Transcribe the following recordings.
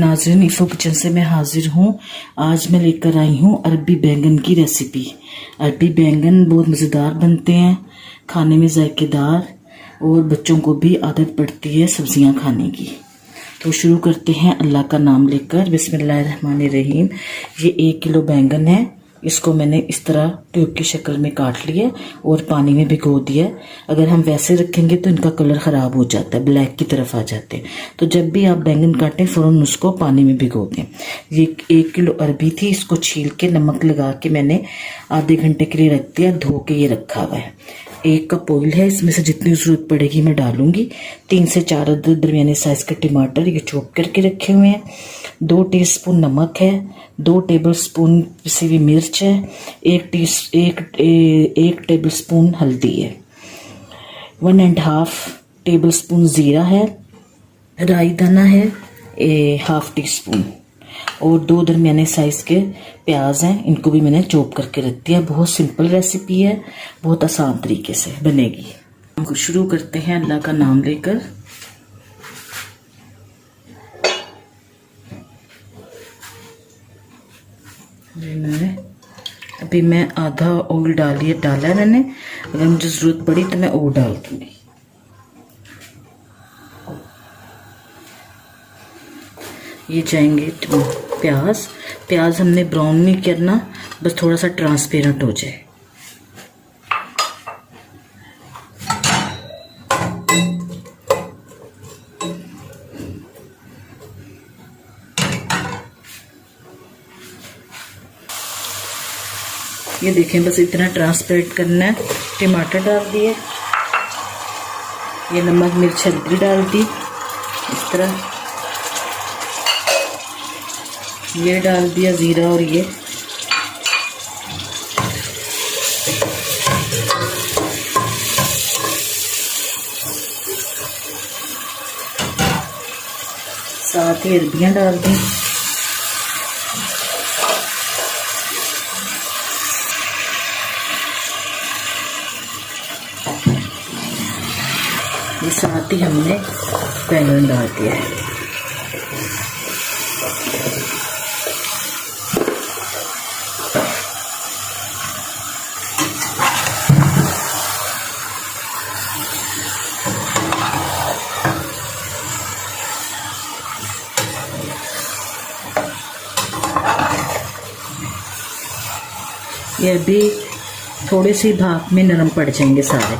नाज़रीन, इफ़ो किचन से मैं हाजिर हूँ। आज मैं लेकर आई हूँ अरबी बैंगन की रेसिपी। अरबी बैंगन बहुत मज़ेदार बनते हैं, खाने में जायकेदार, और बच्चों को भी आदत पड़ती है सब्जियाँ खाने की। तो शुरू करते हैं अल्लाह का नाम लेकर। बिस्मिल्लाहिर्रहमानिर्रहीम। ये 1 किलो बैंगन है। इसको मैंने इस तरह ट्यूब की शक्ल में काट लिया और पानी में भिगो दिया। अगर हम वैसे रखेंगे तो इनका कलर ख़राब हो जाता है, ब्लैक की तरफ आ जाते हैं। तो जब भी आप बैंगन काटें फ़ौरन उसको पानी में भिगो दें। ये 1 किलो अरबी थी, इसको छील के नमक लगा के मैंने आधे घंटे के लिए रख दिया। धो के ये रखा हुआ है। 1 कप ऑयल है, इसमें से जितनी ज़रूरत पड़ेगी मैं डालूंगी। 3 से 4 अदद दरमियाने साइज़ के टमाटर ये चॉप करके रखे हुए हैं। 2 टीस्पून नमक है। 2 टेबलस्पून पिसी हुई मिर्च है। 1 टेबलस्पून हल्दी है। 1.5 टेबलस्पून ज़ीरा है। राई दाना है 1/2 टीस्पून। और 2 दरमियाने साइज़ के प्याज हैं, इनको भी मैंने चॉप करके रख दिया। बहुत सिंपल रेसिपी है, बहुत आसान तरीके से बनेगी। हम शुरू करते हैं अल्लाह का नाम लेकर। अभी मैं आधा ऑयल डाला है मैंने। अगर मुझे ज़रूरत पड़ी तो मैं और डाल दूँगी। ये जाएंगे प्याज हमने ब्राउन नहीं करना, बस थोड़ा सा ट्रांसपेरेंट हो जाए। ये देखें, बस इतना ट्रांसपेरेंट करना है। टमाटर डाल दिए, ये नमक मिर्च हल्दी डाल दी इस तरह। ये डाल दिया ज़ीरा और ये साथ ही अरबियाँ डाल दी। ये साथ ही हमने बैंगन डाल दिया है। ये भी थोड़े से भाप में नरम पड़ जाएंगे सारे।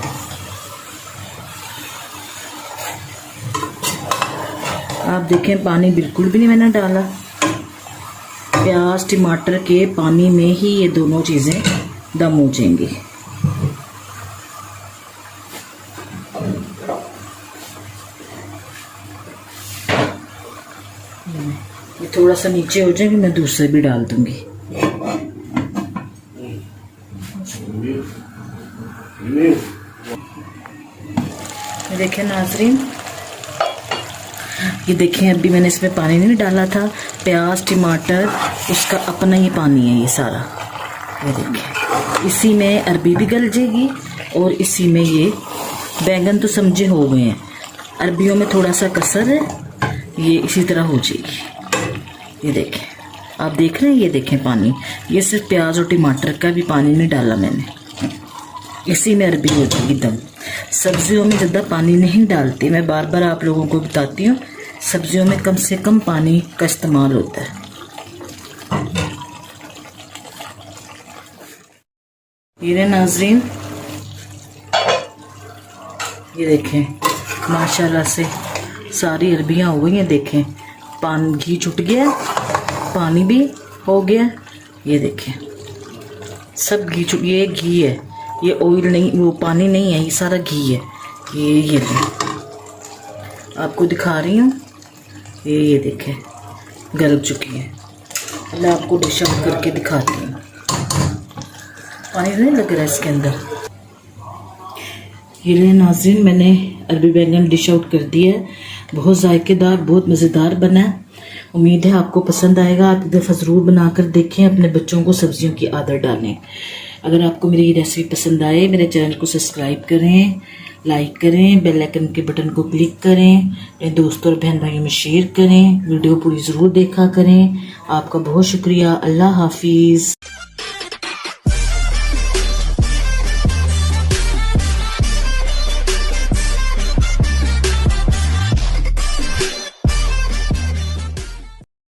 आप देखें, पानी बिल्कुल भी नहीं मैंने डाला। प्याज टमाटर के पानी में ही ये दोनों चीज़ें दम हो जाएंगी। ये थोड़ा सा नीचे हो जाएगी, मैं दूसरे भी डाल दूंगी। देखें नाजरीन, ये देखें, अभी मैंने इसमें पानी नहीं डाला था। प्याज टमाटर उसका अपना ही पानी है ये सारा। ये देखें, इसी में अरबी भी गल जाएगी और इसी में ये बैंगन तो समझे हो गए हैं। अरबियों में थोड़ा सा कसर है, ये इसी तरह हो जाएगी। ये देखें, आप देख रहे हैं, ये देखें पानी, ये सिर्फ प्याज और टमाटर का भी पानी नहीं डाला मैंने। इसी में अरबी हो जाएगी दम। सब्जियों में ज़्यादा पानी नहीं डालती, मैं बार बार आप लोगों को बताती हूँ। सब्जियों में कम से कम पानी का इस्तेमाल होता है। ये नाजरीन, ये देखें, माशाल्लाह से सारी अरबियाँ हो गई हैं। देखें, घी छूट गया, पानी भी हो गया। ये देखें, सब घी ये घी है, ये ऑयल नहीं, वो पानी नहीं है, ये सारा घी है। ये आपको दिखा रही हूँ। ये देखें, गल चुकी है। मैं आपको डिश आउट करके दिखाती हूँ। पानी नहीं लग रहा है इसके अंदर। ये ले नाज़रीन, मैंने अरबी बैंगन डिश आउट कर दिया है। बहुत जायकेदार, बहुत मज़ेदार बना है। उम्मीद है आपको पसंद आएगा। आप एक दफ़ा ज़रूर बनाकर देखें, अपने बच्चों को सब्जियों की आदत डालें। अगर आपको मेरी ये रेसिपी पसंद आए मेरे चैनल को सब्सक्राइब करें, लाइक करें, बेल आइकन के बटन को क्लिक करें, अपने दोस्तों और बहन भाइयों में शेयर करें। वीडियो पूरी ज़रूर देखा करें। आपका बहुत शुक्रिया। अल्लाह हाफिज़।